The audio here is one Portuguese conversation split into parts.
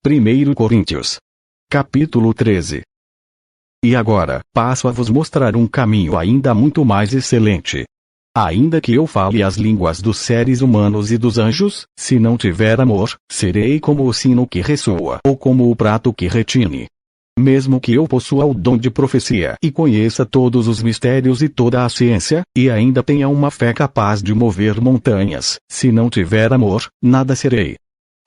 1 Coríntios. Capítulo 13. E agora, passo a vos mostrar um caminho ainda muito mais excelente. Ainda que eu fale as línguas dos seres humanos e dos anjos, se não tiver amor, serei como o sino que ressoa ou como o prato que retine. Mesmo que eu possua o dom de profecia e conheça todos os mistérios e toda a ciência, e ainda tenha uma fé capaz de mover montanhas, se não tiver amor, nada serei.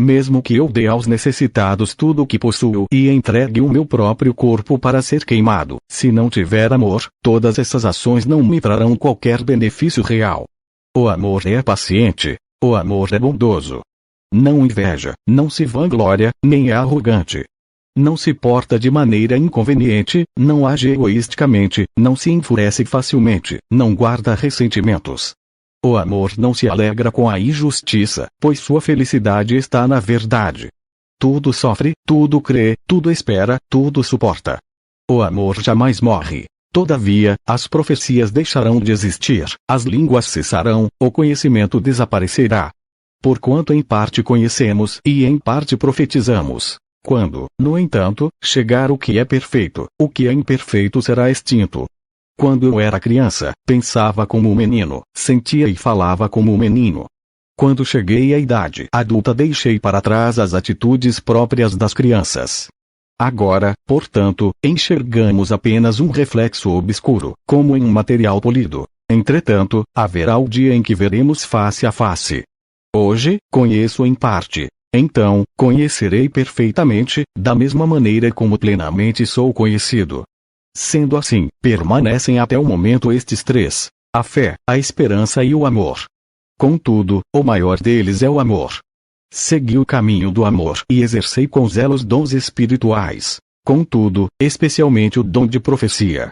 Mesmo que eu dê aos necessitados tudo o que possuo e entregue o meu próprio corpo para ser queimado, se não tiver amor, todas essas ações não me trarão qualquer benefício real. O amor é paciente. O amor é bondoso. Não inveja, não se vangloria, nem é arrogante. Não se porta de maneira inconveniente, não age egoisticamente, não se enfurece facilmente, não guarda ressentimentos. O amor não se alegra com a injustiça, pois sua felicidade está na verdade. Tudo sofre, tudo crê, tudo espera, tudo suporta. O amor jamais morre. Todavia, as profecias deixarão de existir, as línguas cessarão, o conhecimento desaparecerá. Porquanto em parte conhecemos e em parte profetizamos. Quando, no entanto, chegar o que é perfeito, o que é imperfeito será extinto. Quando eu era criança, pensava como um menino, sentia e falava como um menino. Quando cheguei à idade adulta, deixei para trás as atitudes próprias das crianças. Agora, portanto, enxergamos apenas um reflexo obscuro, como em um material polido. Entretanto, haverá o dia em que veremos face a face. Hoje, conheço em parte. Então, conhecerei perfeitamente, da mesma maneira como plenamente sou conhecido. Sendo assim, permanecem até o momento estes três: a fé, a esperança e o amor. Contudo, o maior deles é o amor. Segui o caminho do amor e exercei com zelo os dons espirituais. Contudo, especialmente o dom de profecia.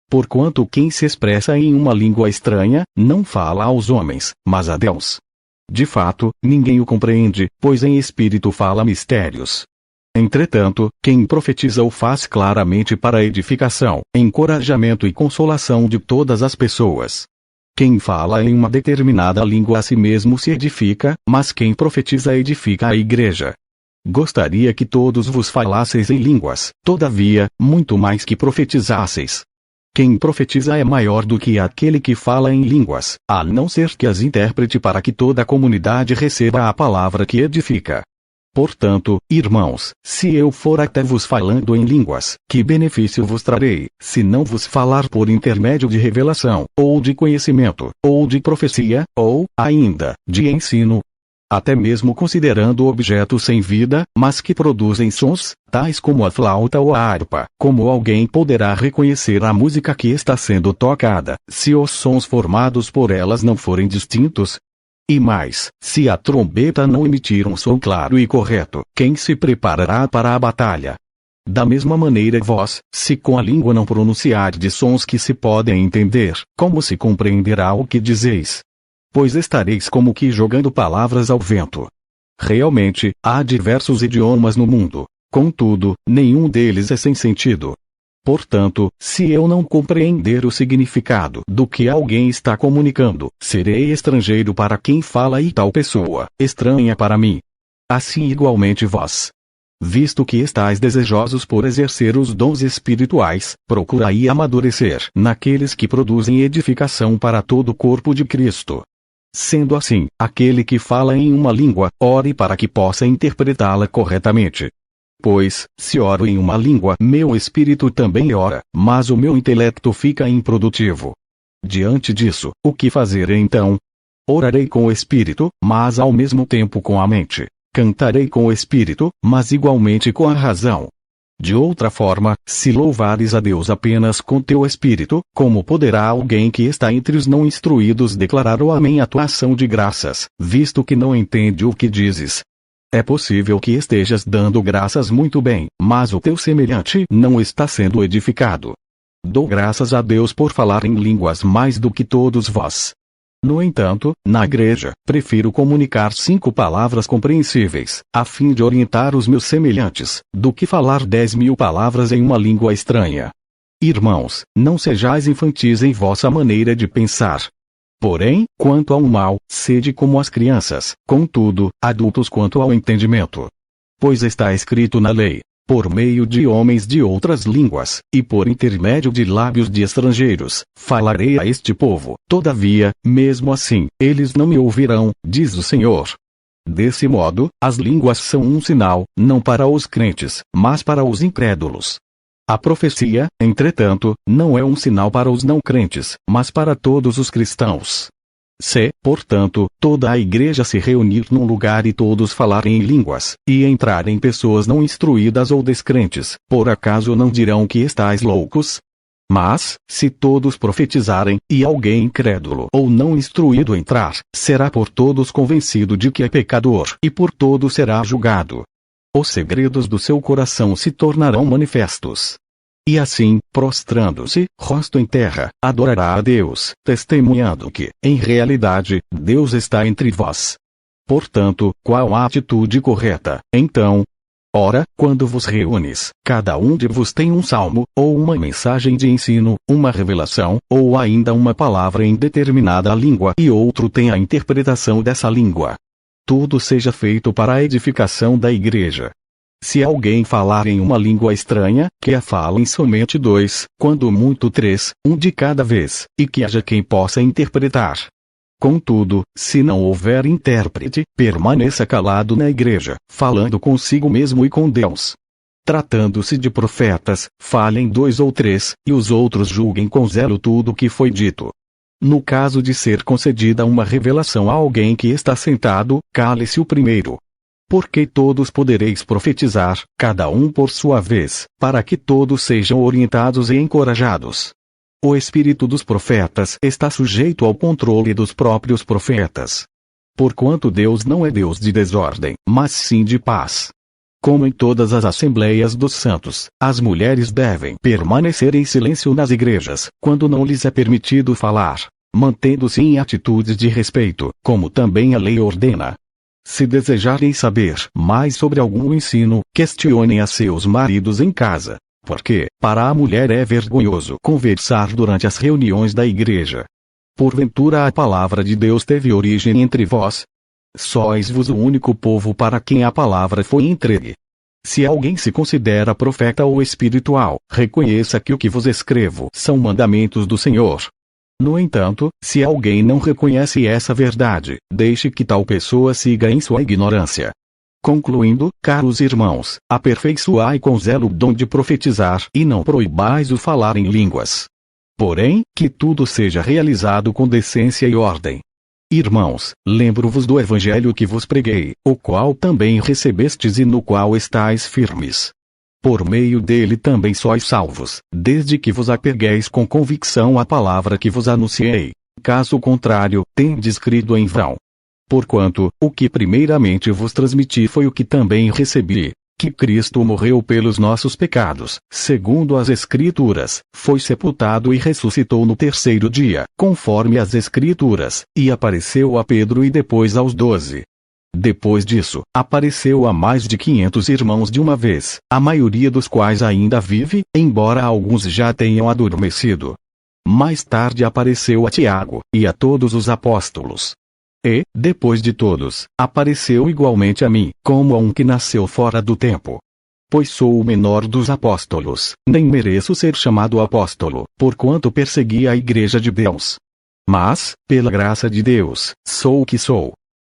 Porquanto quem se expressa em uma língua estranha, não fala aos homens, mas a Deus. De fato, ninguém o compreende, pois em espírito fala mistérios. Entretanto, quem profetiza o faz claramente para edificação, encorajamento e consolação de todas as pessoas. Quem fala em uma determinada língua a si mesmo se edifica, mas quem profetiza edifica a igreja. Gostaria que todos vos falasseis em línguas, todavia, muito mais que profetizasseis. Quem profetiza é maior do que aquele que fala em línguas, a não ser que as interprete para que toda a comunidade receba a palavra que edifica. Portanto, irmãos, se eu for até vos falando em línguas, que benefício vos trarei, se não vos falar por intermédio de revelação, ou de conhecimento, ou de profecia, ou, ainda, de ensino? Até mesmo considerando objetos sem vida, mas que produzem sons, tais como a flauta ou a harpa, como alguém poderá reconhecer a música que está sendo tocada, se os sons formados por elas não forem distintos? E mais, se a trombeta não emitir um som claro e correto, quem se preparará para a batalha? Da mesma maneira vós, se com a língua não pronunciardes sons que se podem entender, como se compreenderá o que dizeis? Pois estareis como que jogando palavras ao vento. Realmente, há diversos idiomas no mundo. Contudo, nenhum deles é sem sentido. Portanto, se eu não compreender o significado do que alguém está comunicando, serei estrangeiro para quem fala e tal pessoa, estranha para mim. Assim igualmente vós. Visto que estáis desejosos por exercer os dons espirituais, procurai amadurecer naqueles que produzem edificação para todo o corpo de Cristo. Sendo assim, aquele que fala em uma língua, ore para que possa interpretá-la corretamente. Pois, se oro em uma língua, meu espírito também ora, mas o meu intelecto fica improdutivo. Diante disso, o que fazer então? Orarei com o espírito, mas ao mesmo tempo com a mente. Cantarei com o espírito, mas igualmente com a razão. De outra forma, se louvares a Deus apenas com teu espírito, como poderá alguém que está entre os não instruídos declarar o amém à tua ação de graças, visto que não entende o que dizes? É possível que estejas dando graças muito bem, mas o teu semelhante não está sendo edificado. Dou graças a Deus por falar em línguas mais do que todos vós. No entanto, na igreja, prefiro comunicar 5 palavras compreensíveis, a fim de orientar os meus semelhantes, do que falar 10.000 palavras em uma língua estranha. Irmãos, não sejais infantis em vossa maneira de pensar. Porém, quanto ao mal, sede como as crianças, contudo, adultos quanto ao entendimento. Pois está escrito na lei: por meio de homens de outras línguas, e por intermédio de lábios de estrangeiros, falarei a este povo. Todavia, mesmo assim, eles não me ouvirão, diz o Senhor. Desse modo, as línguas são um sinal, não para os crentes, mas para os incrédulos. A profecia, entretanto, não é um sinal para os não crentes, mas para todos os cristãos. Se, portanto, toda a igreja se reunir num lugar e todos falarem em línguas, e entrarem pessoas não instruídas ou descrentes, por acaso não dirão que estáis loucos? Mas, se todos profetizarem, e alguém incrédulo ou não instruído entrar, será por todos convencido de que é pecador, e por todos será julgado. Os segredos do seu coração se tornarão manifestos. E assim, prostrando-se, rosto em terra, adorará a Deus, testemunhando que, em realidade, Deus está entre vós. Portanto, qual a atitude correta, então? Ora, quando vos reúnes, cada um de vos tem um salmo, ou uma mensagem de ensino, uma revelação, ou ainda uma palavra em determinada língua e outro tem a interpretação dessa língua. Tudo seja feito para a edificação da igreja. Se alguém falar em uma língua estranha, que a falem somente 2, quando muito 3, um de cada vez, e que haja quem possa interpretar. Contudo, se não houver intérprete, permaneça calado na igreja, falando consigo mesmo e com Deus. Tratando-se de profetas, falem 2 ou 3, e os outros julguem com zelo tudo o que foi dito. No caso de ser concedida uma revelação a alguém que está sentado, cale-se o primeiro. Porque todos podereis profetizar, cada um por sua vez, para que todos sejam orientados e encorajados. O espírito dos profetas está sujeito ao controle dos próprios profetas. Porquanto Deus não é Deus de desordem, mas sim de paz. Como em todas as assembleias dos santos, as mulheres devem permanecer em silêncio nas igrejas, quando não lhes é permitido falar, mantendo-se em atitudes de respeito, como também a lei ordena. Se desejarem saber mais sobre algum ensino, questionem a seus maridos em casa, porque, para a mulher é vergonhoso conversar durante as reuniões da igreja. Porventura a palavra de Deus teve origem entre vós? Sois-vos o único povo para quem a palavra foi entregue. Se alguém se considera profeta ou espiritual, reconheça que o que vos escrevo são mandamentos do Senhor. No entanto, se alguém não reconhece essa verdade, deixe que tal pessoa siga em sua ignorância. Concluindo, caros irmãos, aperfeiçoai com zelo o dom de profetizar e não proibais o falar em línguas. Porém, que tudo seja realizado com decência e ordem. Irmãos, lembro-vos do evangelho que vos preguei, o qual também recebestes e no qual estáis firmes. Por meio dele também sois salvos, desde que vos apegueis com convicção à palavra que vos anunciei. Caso contrário, tendes crido em vão. Porquanto, o que primeiramente vos transmiti foi o que também recebi, que Cristo morreu pelos nossos pecados, segundo as Escrituras, foi sepultado e ressuscitou no terceiro dia, conforme as Escrituras, e apareceu a Pedro e depois aos 12. Depois disso, apareceu a mais de 500 irmãos de uma vez, a maioria dos quais ainda vive, embora alguns já tenham adormecido. Mais tarde apareceu a Tiago, e a todos os apóstolos. E, depois de todos, apareceu igualmente a mim, como a um que nasceu fora do tempo. Pois sou o menor dos apóstolos, nem mereço ser chamado apóstolo, porquanto persegui a igreja de Deus. Mas, pela graça de Deus, sou o que sou.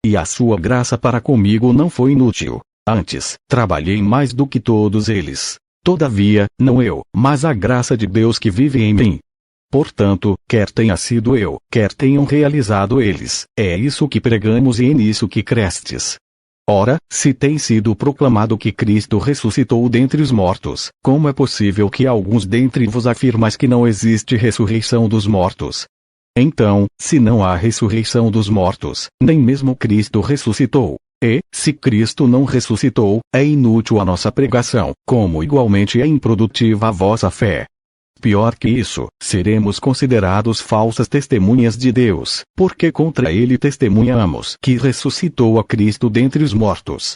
E a sua graça para comigo não foi inútil. Antes, trabalhei mais do que todos eles. Todavia, não eu, mas a graça de Deus que vive em mim. Portanto, quer tenha sido eu, quer tenham realizado eles, é isso que pregamos e é nisso que crestes. Ora, se tem sido proclamado que Cristo ressuscitou dentre os mortos, como é possível que alguns dentre vos afirmais que não existe ressurreição dos mortos? Então, se não há ressurreição dos mortos, nem mesmo Cristo ressuscitou. E, se Cristo não ressuscitou, é inútil a nossa pregação, como igualmente é improdutiva a vossa fé. Pior que isso, seremos considerados falsas testemunhas de Deus, porque contra ele testemunhamos que ressuscitou a Cristo dentre os mortos.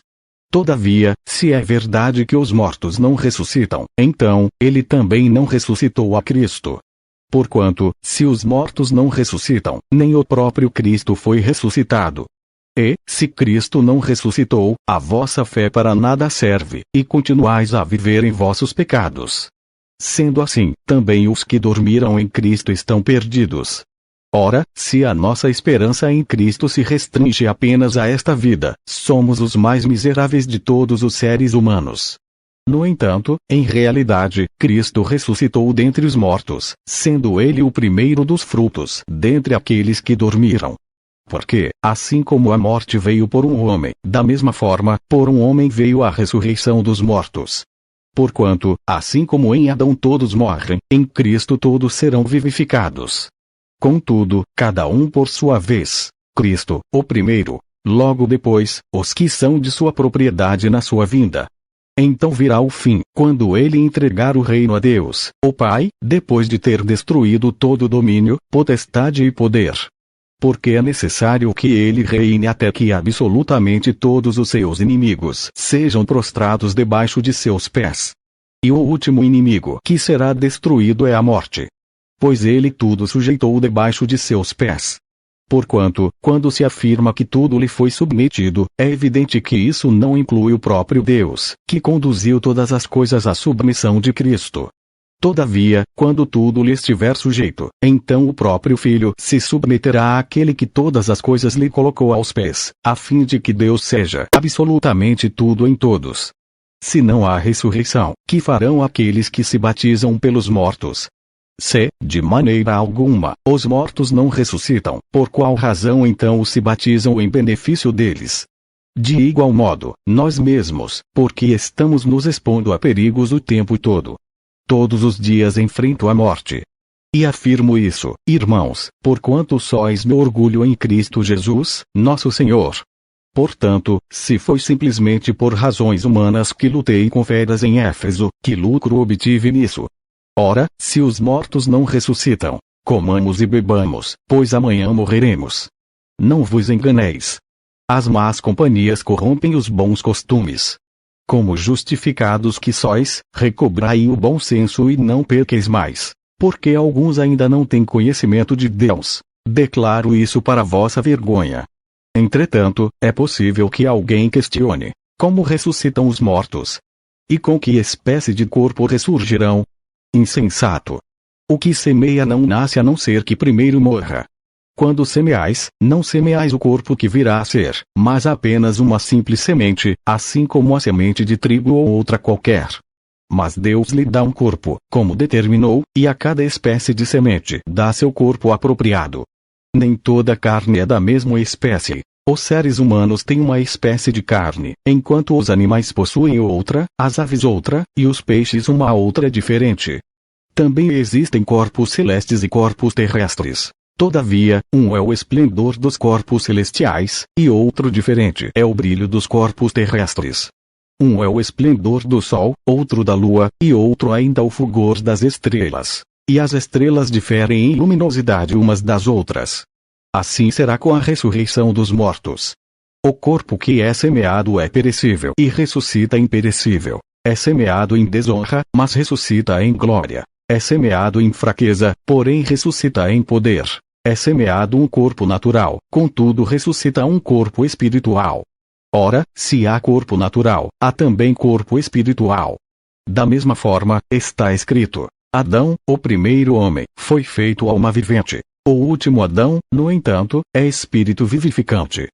Todavia, se é verdade que os mortos não ressuscitam, então, ele também não ressuscitou a Cristo. Porquanto, se os mortos não ressuscitam, nem o próprio Cristo foi ressuscitado. E, se Cristo não ressuscitou, a vossa fé para nada serve, e continuais a viver em vossos pecados. Sendo assim, também os que dormiram em Cristo estão perdidos. Ora, se a nossa esperança em Cristo se restringe apenas a esta vida, somos os mais miseráveis de todos os seres humanos. No entanto, em realidade, Cristo ressuscitou dentre os mortos, sendo ele o primeiro dos frutos dentre aqueles que dormiram. Porque, assim como a morte veio por um homem, da mesma forma, por um homem veio a ressurreição dos mortos. Porquanto, assim como em Adão todos morrem, em Cristo todos serão vivificados. Contudo, cada um por sua vez. Cristo, o primeiro. Logo depois, os que são de sua propriedade na sua vinda. Então virá o fim, quando ele entregar o reino a Deus, o Pai, depois de ter destruído todo domínio, potestade e poder. Porque é necessário que ele reine até que absolutamente todos os seus inimigos sejam prostrados debaixo de seus pés. E o último inimigo que será destruído é a morte. Pois ele tudo sujeitou debaixo de seus pés. Porquanto, quando se afirma que tudo lhe foi submetido, é evidente que isso não inclui o próprio Deus, que conduziu todas as coisas à submissão de Cristo. Todavia, quando tudo lhe estiver sujeito, então o próprio Filho se submeterá àquele que todas as coisas lhe colocou aos pés, a fim de que Deus seja absolutamente tudo em todos. Se não há ressurreição, que farão aqueles que se batizam pelos mortos? Se, de maneira alguma, os mortos não ressuscitam, por qual razão então se batizam em benefício deles? De igual modo, nós mesmos, porque estamos nos expondo a perigos o tempo todo. Todos os dias enfrento a morte. E afirmo isso, irmãos, porquanto sois meu orgulho em Cristo Jesus, nosso Senhor. Portanto, se foi simplesmente por razões humanas que lutei com feras em Éfeso, que lucro obtive nisso? Ora, se os mortos não ressuscitam, comamos e bebamos, pois amanhã morreremos. Não vos enganeis. As más companhias corrompem os bons costumes. Como justificados que sois, recobrai o bom senso e não perqueis mais, porque alguns ainda não têm conhecimento de Deus. Declaro isso para vossa vergonha. Entretanto, é possível que alguém questione: como ressuscitam os mortos? E com que espécie de corpo ressurgirão? Insensato! O que semeia não nasce a não ser que primeiro morra. Quando semeais, não semeais o corpo que virá a ser, mas apenas uma simples semente, assim como a semente de trigo ou outra qualquer. Mas Deus lhe dá um corpo, como determinou, e a cada espécie de semente dá seu corpo apropriado. Nem toda carne é da mesma espécie. Os seres humanos têm uma espécie de carne, enquanto os animais possuem outra, as aves outra, e os peixes uma outra diferente. Também existem corpos celestes e corpos terrestres. Todavia, um é o esplendor dos corpos celestiais, e outro diferente é o brilho dos corpos terrestres. Um é o esplendor do sol, outro da lua, e outro ainda o fulgor das estrelas. E as estrelas diferem em luminosidade umas das outras. Assim será com a ressurreição dos mortos. O corpo que é semeado é perecível e ressuscita imperecível. É semeado em desonra, mas ressuscita em glória. É semeado em fraqueza, porém ressuscita em poder. É semeado um corpo natural, contudo ressuscita um corpo espiritual. Ora, se há corpo natural, há também corpo espiritual. Da mesma forma, está escrito: Adão, o primeiro homem, foi feito alma vivente. O último Adão, no entanto, é espírito vivificante.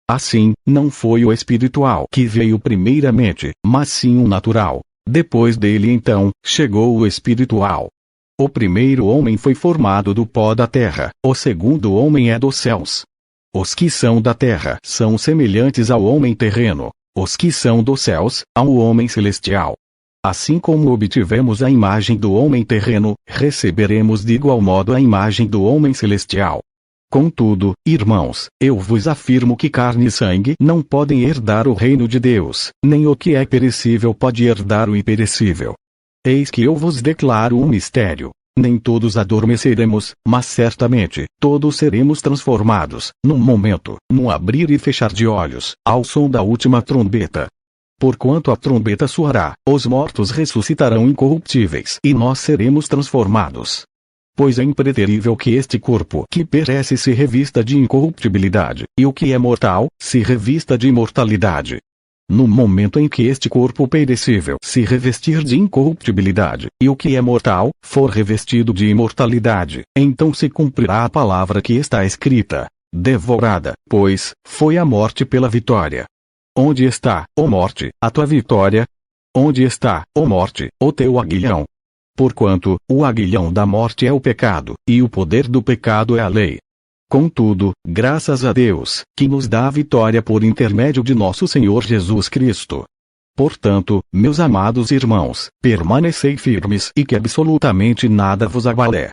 Assim, não foi o espiritual que veio primeiramente, mas sim o natural. Depois dele então, chegou o espiritual. O primeiro homem foi formado do pó da terra, o segundo homem é dos céus. Os que são da terra são semelhantes ao homem terreno, os que são dos céus, ao homem celestial. Assim como obtivemos a imagem do homem terreno, receberemos de igual modo a imagem do homem celestial. Contudo, irmãos, eu vos afirmo que carne e sangue não podem herdar o reino de Deus, nem o que é perecível pode herdar o imperecível. Eis que eu vos declaro um mistério. Nem todos adormeceremos, mas certamente, todos seremos transformados, num momento, num abrir e fechar de olhos, ao som da última trombeta. Porquanto a trombeta soará, os mortos ressuscitarão incorruptíveis e nós seremos transformados. Pois é impreterível que este corpo que perece se revista de incorruptibilidade, e o que é mortal, se revista de imortalidade. No momento em que este corpo perecível se revestir de incorruptibilidade, e o que é mortal, for revestido de imortalidade, então se cumprirá a palavra que está escrita: devorada, pois, foi a morte pela vitória. Onde está, ó morte, a tua vitória? Onde está, ó morte, o teu aguilhão? Porquanto, o aguilhão da morte é o pecado, e o poder do pecado é a lei. Contudo, graças a Deus, que nos dá a vitória por intermédio de nosso Senhor Jesus Cristo. Portanto, meus amados irmãos, permanecei firmes e que absolutamente nada vos abale.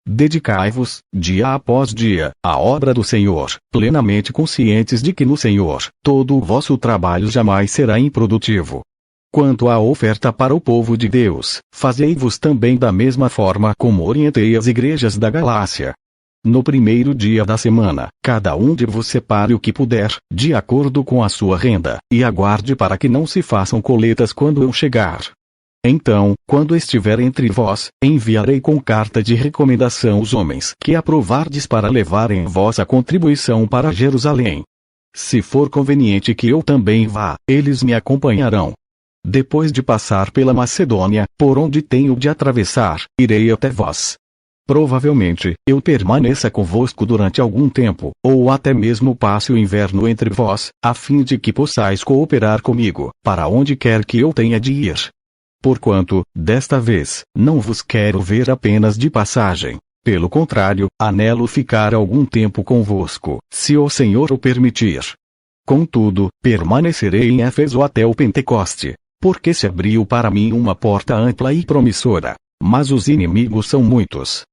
Dedicai-vos, dia após dia, à obra do Senhor, plenamente conscientes de que no Senhor, todo o vosso trabalho jamais será improdutivo. Quanto à oferta para o povo de Deus, fazei-vos também da mesma forma como orientei as igrejas da Galácia. No primeiro dia da semana, cada um de vos separe o que puder, de acordo com a sua renda, e aguarde para que não se façam coletas quando eu chegar. Então, quando estiver entre vós, enviarei com carta de recomendação os homens que aprovardes para levarem vossa contribuição para Jerusalém. Se for conveniente que eu também vá, eles me acompanharão. Depois de passar pela Macedônia, por onde tenho de atravessar, irei até vós. Provavelmente, eu permaneça convosco durante algum tempo, ou até mesmo passe o inverno entre vós, a fim de que possais cooperar comigo, para onde quer que eu tenha de ir. Porquanto, desta vez, não vos quero ver apenas de passagem. Pelo contrário, anelo ficar algum tempo convosco, se o Senhor o permitir. Contudo, permanecerei em Éfeso até o Pentecoste, porque se abriu para mim uma porta ampla e promissora, mas os inimigos são muitos.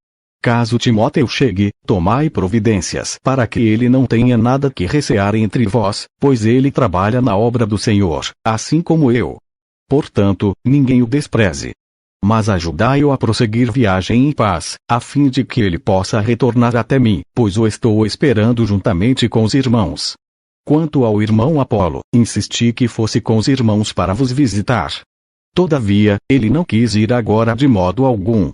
Caso Timóteo chegue, tomai providências para que ele não tenha nada que recear entre vós, pois ele trabalha na obra do Senhor, assim como eu. Portanto, ninguém o despreze. Mas ajudai-o a prosseguir viagem em paz, a fim de que ele possa retornar até mim, pois o estou esperando juntamente com os irmãos. Quanto ao irmão Apolo, insisti que fosse com os irmãos para vos visitar. Todavia, ele não quis ir agora de modo algum.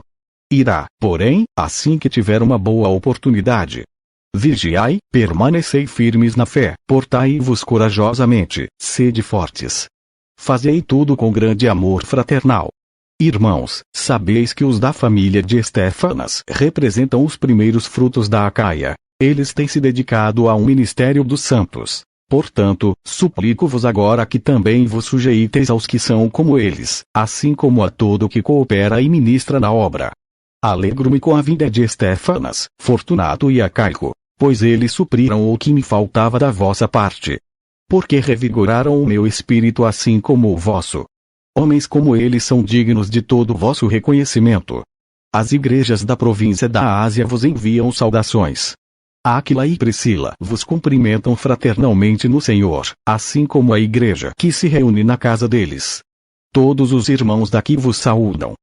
Irá, porém, assim que tiver uma boa oportunidade. Vigiai, permanecei firmes na fé, portai-vos corajosamente, sede fortes. Fazei tudo com grande amor fraternal. Irmãos, sabeis que os da família de Estéfanas representam os primeiros frutos da Acaia. Eles têm se dedicado a um ministério dos santos. Portanto, suplico-vos agora que também vos sujeiteis aos que são como eles, assim como a todo que coopera e ministra na obra. Alegro-me com a vinda de Estéfanas, Fortunato e Acaico, pois eles supriram o que me faltava da vossa parte. Porque revigoraram o meu espírito assim como o vosso. Homens como eles são dignos de todo o vosso reconhecimento. As igrejas da província da Ásia vos enviam saudações. Áquila e Priscila vos cumprimentam fraternalmente no Senhor, assim como a igreja que se reúne na casa deles. Todos os irmãos daqui vos saúdam.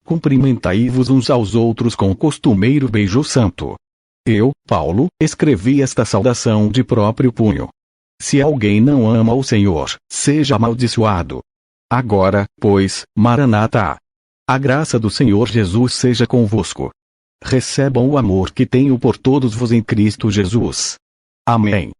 Cumprimentai-vos uns aos outros com o costumeiro beijo santo. Eu, Paulo, escrevi esta saudação de próprio punho. Se alguém não ama o Senhor, seja amaldiçoado. Agora, pois, Maranata. A graça do Senhor Jesus seja convosco. Recebam o amor que tenho por todos vos em Cristo Jesus. Amém.